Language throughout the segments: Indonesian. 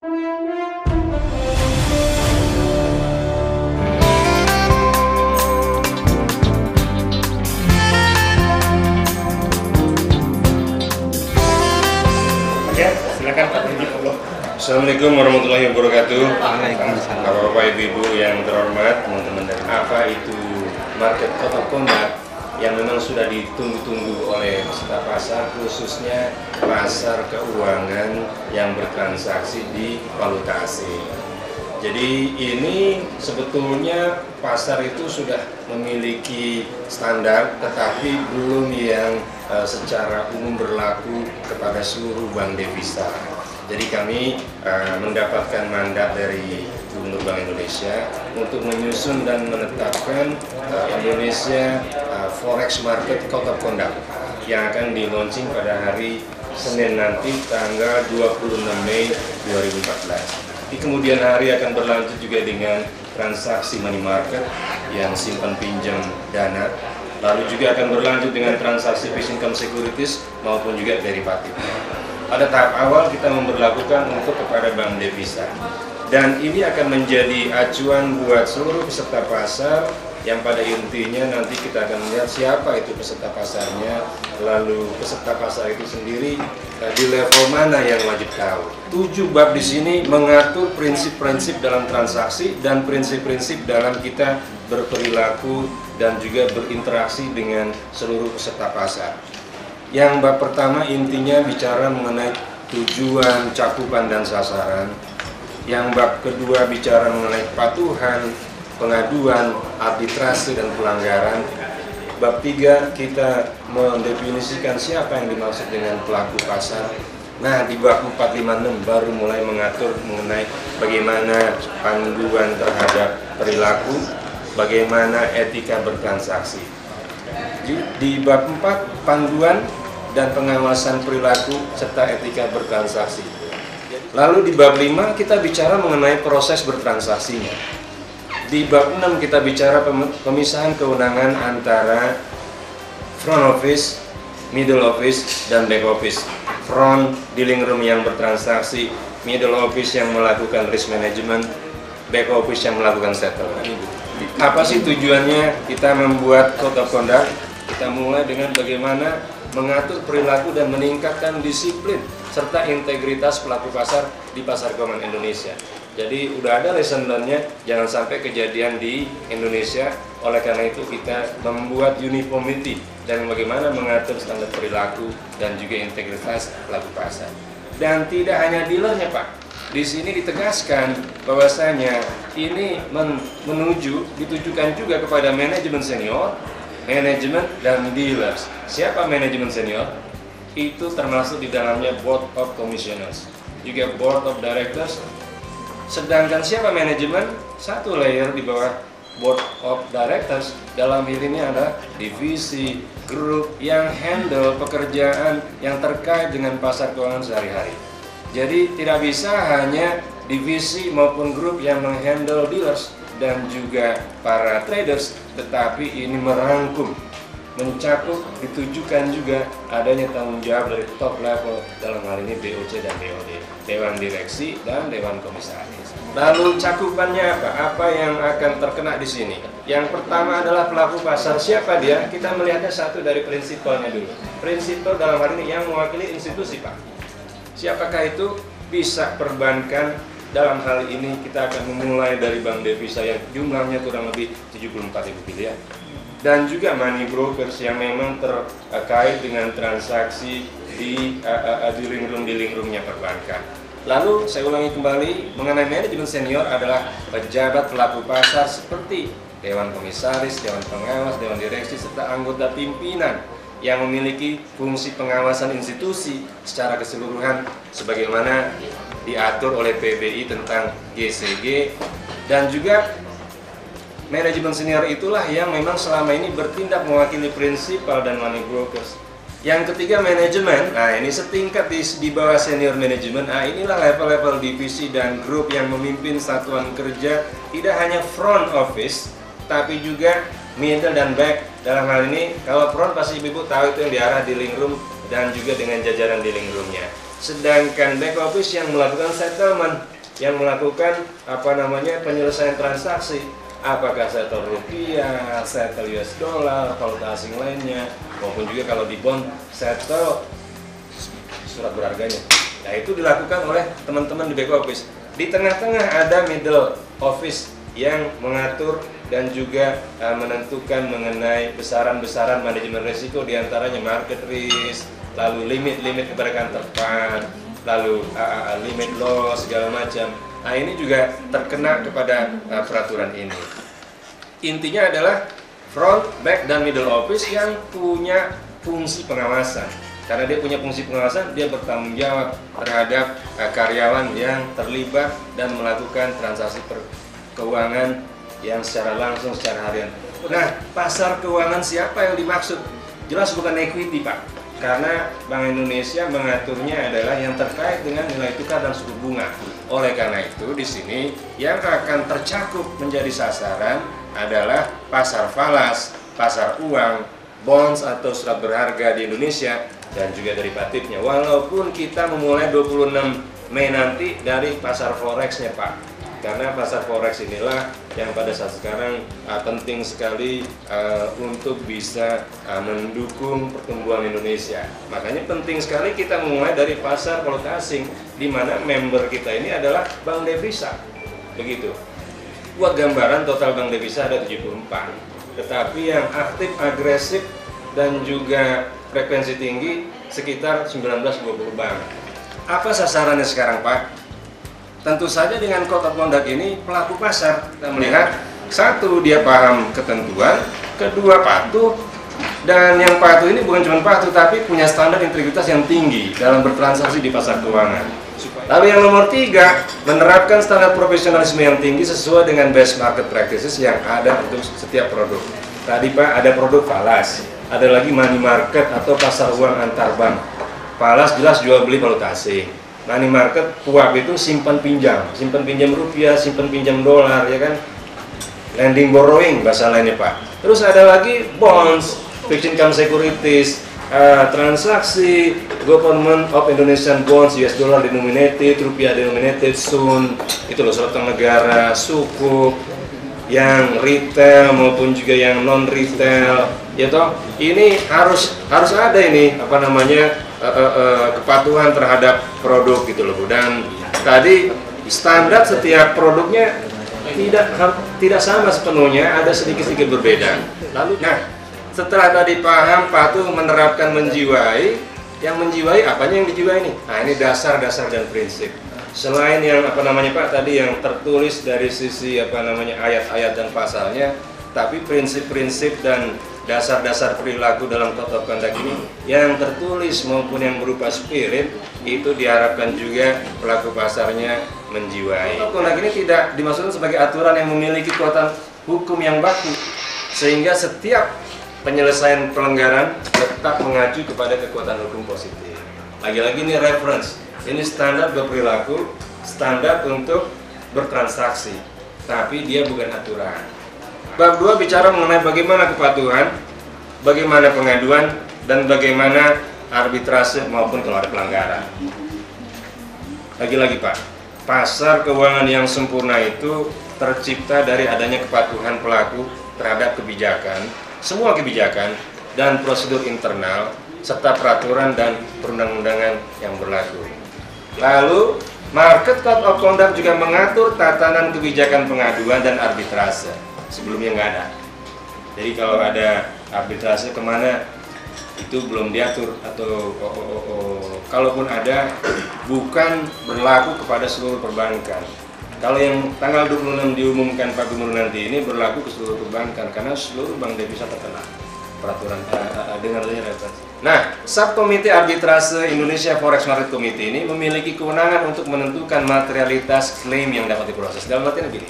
Ya, silakan Pak. Assalamualaikum warahmatullahi wabarakatuh. Waalaikumsalam. Bapak Ibu yang terhormat, teman-teman dari apa itu market Kota Pondak yang memang sudah ditunggu-tunggu oleh peserta pasar, khususnya pasar keuangan yang bertransaksi di valuta asing. Jadi ini sebetulnya pasar itu sudah memiliki standar, tetapi belum yang secara umum berlaku kepada seluruh bank devisa. Jadi kami mendapatkan mandat dari Gubernur Bank Indonesia untuk menyusun dan menetapkan Indonesia Forex Market Kota Pondak yang akan di-launching pada hari Senin nanti tanggal 26 Mei 2014. Di kemudian hari akan berlanjut juga dengan transaksi money market yang simpan pinjam dana, lalu juga akan berlanjut dengan transaksi fixed income securities maupun juga derivatif. Pada tahap awal kita memberlakukan untuk kepada bank devisa, dan ini akan menjadi acuan buat seluruh peserta pasar yang pada intinya nanti kita akan melihat siapa itu peserta pasarnya, lalu peserta pasar itu sendiri di level mana yang wajib tahu. 7 bab di sini mengatur prinsip-prinsip dalam transaksi dan prinsip-prinsip dalam kita berperilaku dan juga berinteraksi dengan seluruh peserta pasar. Yang bab pertama intinya bicara mengenai tujuan, cakupan, dan sasaran. Yang bab kedua bicara mengenai kepatuhan, pengaduan, arbitrase, dan pelanggaran. Bab 3 kita mendefinisikan siapa yang dimaksud dengan pelaku pasar. Nah, di bab 4, 5, 6 baru mulai mengatur mengenai bagaimana panduan terhadap perilaku, bagaimana etika bertransaksi. Di bab 4 panduan dan pengawasan perilaku serta etika bertransaksi. Lalu di bab 5 kita bicara mengenai proses bertransaksinya. Di bab 6 kita bicara pemisahan kewenangan antara front office, middle office, dan back office. Front, dealing room yang bertransaksi, middle office yang melakukan risk management, back office yang melakukan settlement. Apa sih tujuannya kita membuat Code of Conduct? Kita mulai dengan bagaimana mengatur perilaku dan meningkatkan disiplin serta integritas pelaku pasar di pasar keuangan Indonesia. Jadi udah ada lesson learn-nya, jangan sampai kejadian di Indonesia. Oleh karena itu kita membuat uniformity dan bagaimana mengatur standar perilaku dan juga integritas pelaku pasar. Dan tidak hanya dealernya Pak, di sini ditegaskan bahwasanya ini ditujukan juga kepada manajemen senior, manajemen, dan dealers. Siapa manajemen senior? Itu termasuk di dalamnya Board of Commissioners, juga Board of Directors. Sedangkan siapa manajemen? Satu layer di bawah Board of Directors. Dalam hal ini ada divisi, grup yang handle pekerjaan yang terkait dengan pasar keuangan sehari-hari. Jadi tidak bisa hanya divisi maupun grup yang menghandle dealers dan juga para traders, tetapi ini merangkum, mencakup, ditujukan juga adanya tanggung jawab dari top level, dalam hal ini BOC dan BOD, Dewan Direksi dan Dewan Komisaris. Lalu cakupannya apa? Apa yang akan terkena di sini? Yang pertama adalah pelaku pasar. Siapa dia? Kita melihatnya satu dari prinsipalnya dulu. Prinsipal dalam hal ini yang mewakili institusi Pak. Siapakah itu? Bisa perbankan. Dalam hal ini kita akan memulai dari bank devisa yang jumlahnya kurang lebih 74.000 pilihan. Dan juga money brokers yang memang terkait dengan transaksi di dealing room-nya perbankan. Lalu saya ulangi kembali, mengenai manajemen senior adalah pejabat pelaku pasar seperti Dewan Komisaris, Dewan Pengawas, Dewan Direksi, serta anggota pimpinan yang memiliki fungsi pengawasan institusi secara keseluruhan sebagaimana diatur oleh PBI tentang GCG. Dan juga manajemen senior itulah yang memang selama ini bertindak mewakili prinsipal dan money brokers. Yang ketiga manajemen, nah ini setingkat di bawah senior manajemen. Nah inilah level-level divisi dan grup yang memimpin satuan kerja, tidak hanya front office tapi juga middle dan back. Dalam hal ini kalau front pasti ibu tahu itu yang di arah dealing room dan juga dengan jajaran dealing roomnya. Sedangkan back office yang melakukan settlement yang melakukan penyelesaian transaksi, apakah settle rupiah, settle US dollar, valuta asing lainnya, maupun juga kalau di bond settle surat berharganya. Nah, itu dilakukan oleh teman-teman di back office. Di tengah-tengah ada middle office yang mengatur dan juga menentukan mengenai besaran-besaran manajemen risiko, diantaranya market risk, lalu limit-limit keberkahan terpan, lalu limit loss segala macam. Nah, ini juga terkena kepada peraturan ini. Intinya adalah front, back, dan middle office yang punya fungsi pengawasan. Karena dia punya fungsi pengawasan, dia bertanggung jawab terhadap karyawan yang terlibat dan melakukan transaksi keuangan yang secara langsung, secara harian. Nah, pasar keuangan siapa yang dimaksud? Jelas bukan equity, Pak. Karena Bank Indonesia mengaturnya adalah yang terkait dengan nilai tukar dan suku bunga. Oleh karena itu, di sini yang akan tercakup menjadi sasaran adalah pasar falas, pasar uang, bonds atau surat berharga di Indonesia, dan juga derivatifnya. Walaupun kita memulai 26 Mei nanti dari pasar forex-nya, Pak. Karena pasar forex inilah yang pada saat sekarang penting sekali untuk bisa mendukung pertumbuhan Indonesia. Makanya penting sekali kita memulai dari pasar valuta asing, di mana member kita ini adalah bank devisa. Begitu. Buat gambaran, total bank devisa ada 74. Tetapi yang aktif, agresif, dan juga frekuensi tinggi sekitar 19-20 bank. Apa sasarannya sekarang, Pak? Tentu saja dengan code of conduct ini pelaku pasar kita melihat, satu, dia paham ketentuan, kedua, patuh, dan yang patuh ini bukan cuma patuh tapi punya standar integritas yang tinggi dalam bertransaksi di pasar keuangan. Lalu yang nomor 3, menerapkan standar profesionalisme yang tinggi sesuai dengan best market practices yang ada untuk setiap produk. Tadi, Pak, ada produk falas, ada lagi money market atau pasar uang antar bank. Falas jelas jual beli valuta asing. Money market, PUAP itu simpan pinjam rupiah, simpan pinjam dolar, ya kan? Lending borrowing bahasa lainnya, Pak. Terus ada lagi bonds, fixed income securities, transaksi government of Indonesian bonds, US dollar denominated, rupiah denominated, SUN, itu loh, surat utang negara, sukuk, yang retail maupun juga yang non retail, ya toh. Ini harus ada ini kepatuhan terhadap produk gitu loh, Bu. Dan tadi standar setiap produknya tidak sama sepenuhnya, ada sedikit-sedikit berbeda. Lalu, nah, setelah tadi paham, patuh, menerapkan, menjiwai, yang menjiwai apanya yang dijiwai ini? Nah, ini dasar-dasar dan prinsip. Selain yang Pak tadi yang tertulis dari sisi ayat-ayat dan pasalnya, tapi prinsip-prinsip dan dasar-dasar perilaku dalam code of conduct ini yang tertulis maupun yang berupa spirit itu diharapkan juga pelaku pasarnya menjiwai. Code of conduct ini tidak dimaksudkan sebagai aturan yang memiliki kekuatan hukum yang baku, sehingga setiap penyelesaian pelanggaran tetap mengacu kepada kekuatan hukum positif. Lagi-lagi ini reference, ini standar berperilaku, standar untuk bertransaksi, tapi dia bukan aturan. Bab 2 bicara mengenai bagaimana kepatuhan, bagaimana pengaduan, dan bagaimana arbitrase maupun kalau ada pelanggaran. Lagi-lagi, Pak, pasar keuangan yang sempurna itu tercipta dari adanya kepatuhan pelaku terhadap kebijakan, semua kebijakan, dan prosedur internal, serta peraturan dan perundang-undangan yang berlaku. Lalu, Market Code of Conduct juga mengatur tatanan kebijakan pengaduan dan arbitrase. Sebelumnya nggak ada. Jadi kalau ada arbitrase kemana itu belum diatur, atau kalaupun ada bukan berlaku kepada seluruh perbankan. Kalau yang tanggal 26 diumumkan Pak Gubernur nanti ini berlaku ke seluruh perbankan karena seluruh bank devisa terkena peraturan dengan referensi. Nah, Subkomite Arbitrase Indonesia Forex Market Committee ini memiliki kewenangan untuk menentukan materialitas klaim yang dapat diproses. Dalam artian begini,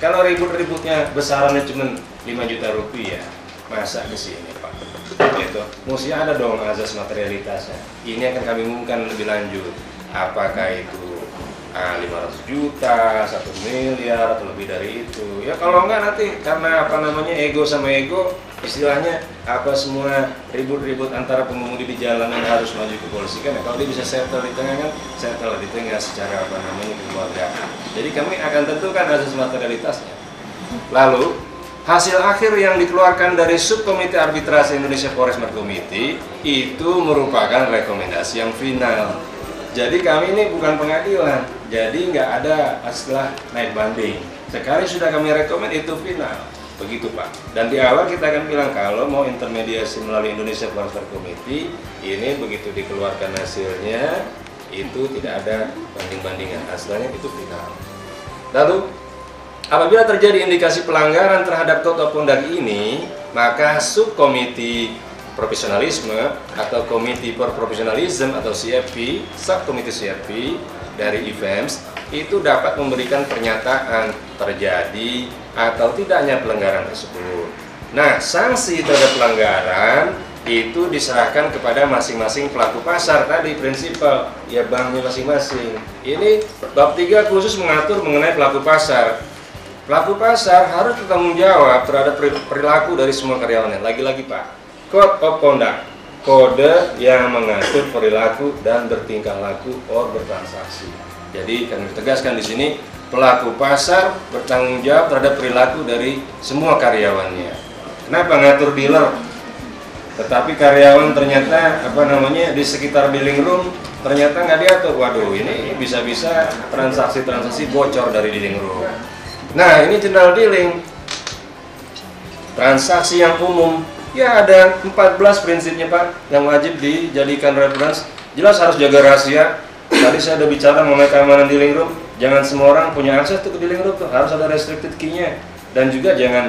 kalau ribut-ributnya besarannya cuma 5 juta rupiah, masa ke sini, Pak? Gitu. Mesti ada dong azas materialitasnya. Ini akan kami umumkan lebih lanjut. Apakah itu 500 juta, 1 miliar, atau lebih dari itu. Ya kalau enggak nanti karena ego sama ego, istilahnya semua ribut-ribut antara pengemudi di jalanan harus maju ke polisi kan. Ya, kalau dia bisa settle di tengah kan, settle di tengah secara keluarga. Jadi kami akan tentukan asas materialitasnya. Lalu hasil akhir yang dikeluarkan dari Subkomite Arbitrase Indonesia Forex Market Committee itu merupakan rekomendasi yang final. Jadi kami ini bukan pengadilan, jadi nggak ada istilah naik banding. Sekali sudah kami rekomend itu final, begitu Pak. Dan di awal kita akan bilang kalau mau intermediasi melalui Indonesia Forex Market Committee, ini begitu dikeluarkan hasilnya itu tidak ada banding-bandingan, hasilnya itu final. Lalu apabila terjadi indikasi pelanggaran terhadap Code of Conduct ini, maka subkomite profesionalisme atau Committee for Professionalism atau CFP, subkomite CFP dari IFEMS itu dapat memberikan pernyataan terjadi atau tidaknya pelanggaran tersebut. Nah, sanksi terhadap pelanggaran itu diserahkan kepada masing-masing pelaku pasar tadi, prinsipal ya banknya masing-masing. Ini bab 3 khusus mengatur mengenai pelaku pasar. Pelaku pasar harus bertanggung jawab terhadap perilaku dari semua karyawannya. Lagi-lagi Pak, Code of Conduct, kode yang mengatur perilaku dan bertingkah laku or bertransaksi. Jadi kami tegaskan di sini pelaku pasar bertanggung jawab terhadap perilaku dari semua karyawannya. Kenapa ngatur dealer? Tetapi karyawan ternyata di sekitar dealing room ternyata nggak diatur. Waduh, ini bisa-bisa transaksi-transaksi bocor dari dealing room. Nah, ini general dealing, transaksi yang umum. Ya ada 14 prinsipnya Pak yang wajib dijadikan reference. Jelas harus jaga rahasia. Tadi saya udah bicara mengenai keamanan dealing room. Jangan semua orang punya akses ke dealing room tuh, harus ada restricted key-nya. Dan juga jangan,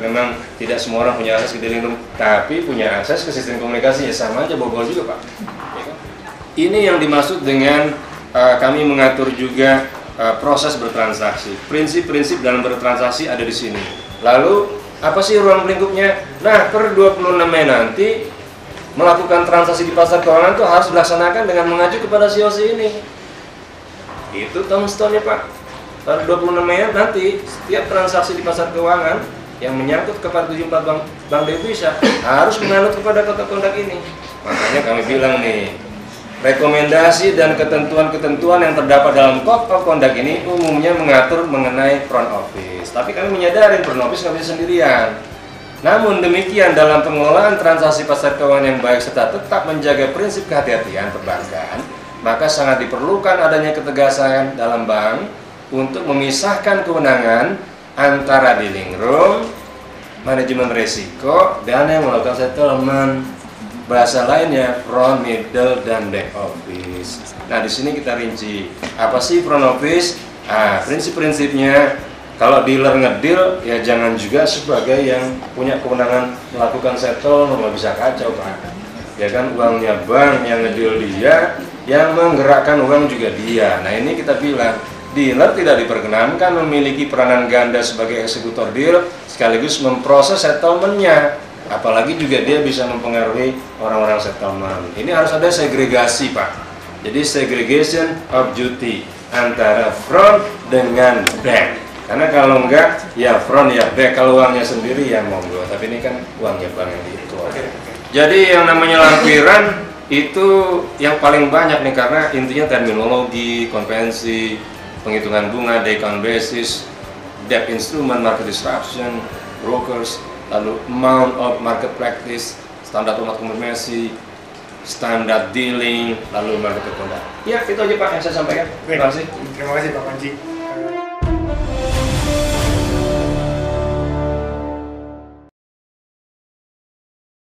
memang tidak semua orang punya akses ke dealing room, tapi punya akses ke sistem komunikasinya, sama aja bobol juga Pak. Ini yang dimaksud dengan kami mengatur juga proses bertransaksi. Prinsip-prinsip dalam bertransaksi ada di sini. Lalu apa sih ruang lingkupnya? Nah, per 26 Mei nanti melakukan transaksi di pasar keuangan itu harus dilaksanakan dengan mengacu kepada COC ini. Itu tombstone-nya Pak. Per 26 Mei nanti setiap transaksi di pasar keuangan yang menyangkut kepada 74 bank devisa harus menganut kepada Code of Conduct ini. Makanya kami bilang nih, rekomendasi dan ketentuan-ketentuan yang terdapat dalam Code of Conduct ini umumnya mengatur mengenai front office. Tapi kami menyadari front office nggak bisa sendirian. Namun demikian dalam pengelolaan transaksi pasar keuangan yang baik serta tetap menjaga prinsip kehati-hatian perbankan, maka sangat diperlukan adanya ketegasan dalam bank untuk memisahkan kewenangan antara dealing room, manajemen risiko, dan yang melakukan settlement. Bahasa lainnya front, middle, dan back office. Nah, di sini kita rinci apa sih front office? Prinsip-prinsipnya kalau dealer ngedeal ya jangan juga sebagai yang punya kewenangan melakukan settle, nggak bisa kacau Pak. Ya kan, uangnya bank yang ngedeal dia, yang menggerakkan uang juga dia. Nah, ini kita bilang dealer tidak diperkenankan memiliki peranan ganda sebagai eksekutor deal sekaligus memproses settlementnya. Apalagi juga dia bisa mempengaruhi orang-orang settlement. Ini harus ada segregasi Pak. Jadi segregation of duty antara front dengan back. Karena kalau enggak, ya front ya back. Kalau uangnya sendiri ya monggo. Tapi ini kan uangnya bank yang dikelola. Jadi yang namanya lampiran itu yang paling banyak nih, karena intinya terminologi, konvensi, penghitungan bunga, day count basis, debt instrument, market disruption, brokers, lalu amount of market practice, standar umat konfirmasi, standar dealing, lalu market conduct. Ya, itu aja Pak yang saya sampaikan. Terima kasih Pak Panji.